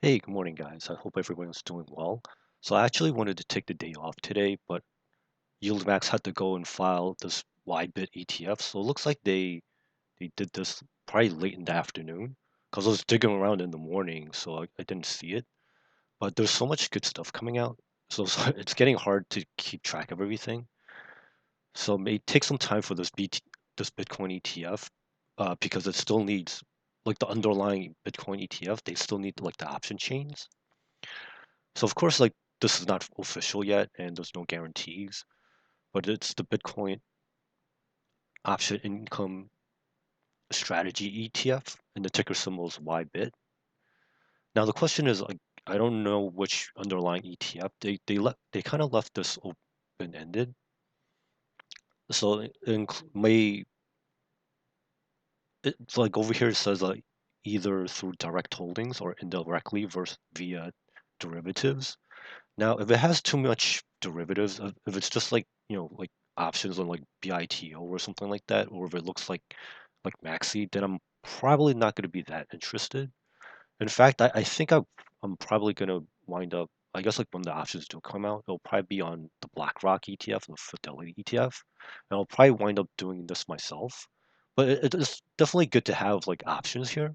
Hey, good morning, guys. I hope everyone's doing well. So I actually wanted to take the day off today, but YieldMax had to go and file this YBIT ETF. So it looks like they did this probably late in the afternoon because I was digging around in the morning, so I didn't see it. But there's so much good stuff coming out, so it's getting hard to keep track of everything. So it may take some time for this Bitcoin ETF, because it still needs like the underlying Bitcoin ETF. They still need like the option chains. So of course, like this is not official yet, and there's no guarantees, but it's the Bitcoin option income strategy ETF, and the ticker symbol is YBIT. Now the question is, like, I don't know which underlying ETF. They kind of left this open ended. So it's like over here it says like either through direct holdings or indirectly versus via derivatives. Now, if it has too much derivatives, if it's just like, like options on like BITO or something like that, or if it looks like Maxi, then I'm probably not going to be that interested. In fact, I think I'm probably going to wind up, I guess like when the options do come out, it'll probably be on the BlackRock ETF, the Fidelity ETF, and I'll probably wind up doing this myself. But it's definitely good to have like options here.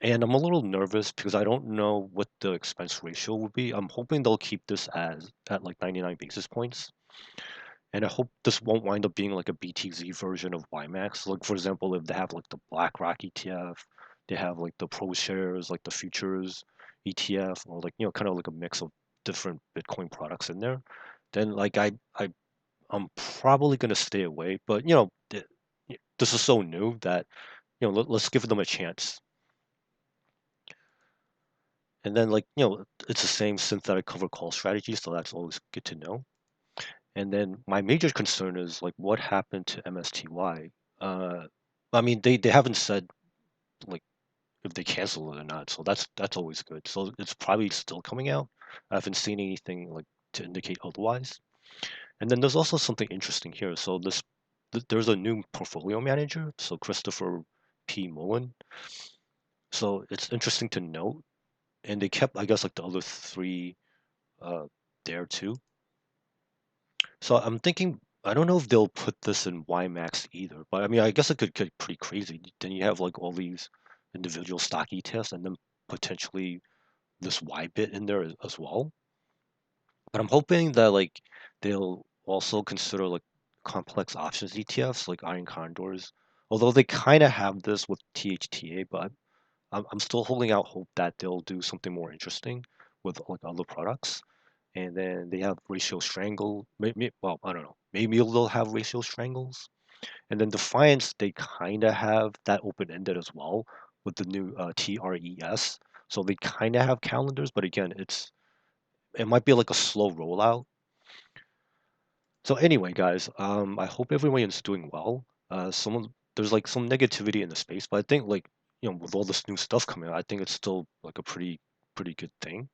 And I'm a little nervous because I don't know what the expense ratio will be. I'm hoping they'll keep this as at like 99 basis points. And I hope this won't wind up being like a BTZ version of YMAX. Like for example, if they have like the BlackRock ETF, they have like the Pro Shares, like the futures ETF, or like kind of like a mix of different Bitcoin products in there, then like I'm probably gonna stay away. But this is so new that let's give them a chance. And then like, it's the same synthetic cover call strategy, so that's always good to know. And then my major concern is like what happened to MSTY. Uh, I mean they haven't said like if they cancel it or not, so that's always good. So it's probably still coming out. I haven't seen anything like to indicate otherwise. And then there's also something interesting here. So there's a new portfolio manager, so Christopher P. Mullen. So it's interesting to note, and they kept I guess like the other three uh there too. So I'm thinking, I don't know if they'll put this in YMAX either, but I mean, I guess it could get pretty crazy. Then you have like all these individual stock ETFs and then potentially this YBIT in there as well. But I'm hoping that like they'll also consider like complex options ETFs like Iron Condors, although they kind of have this with THTA, but I'm still holding out hope that they'll do something more interesting with like other products. And then they have ratio strangle. Well, I don't know. Maybe they'll have ratio strangles. And then Defiance, they kind of have that open ended as well with the new TRES. So they kind of have calendars, but again, it might be like a slow rollout. So anyway, guys, I hope everyone is doing well. There's like some negativity in the space, but I think like with all this new stuff coming out, I think it's still like a pretty good thing.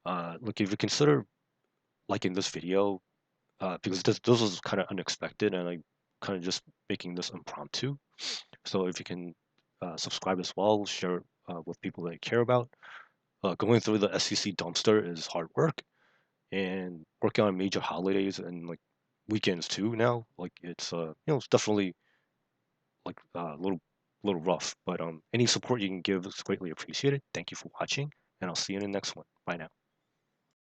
Look, if you consider liking this video, because this was kind of unexpected and I kind of just making this impromptu. So if you can subscribe as well, share with people that you care about. Going through the SEC dumpster is hard work, and working on major holidays and like weekends too now. Like it's definitely like a little rough, but any support you can give is greatly appreciated. Thank you for watching, and I'll see you in the next one. Bye now.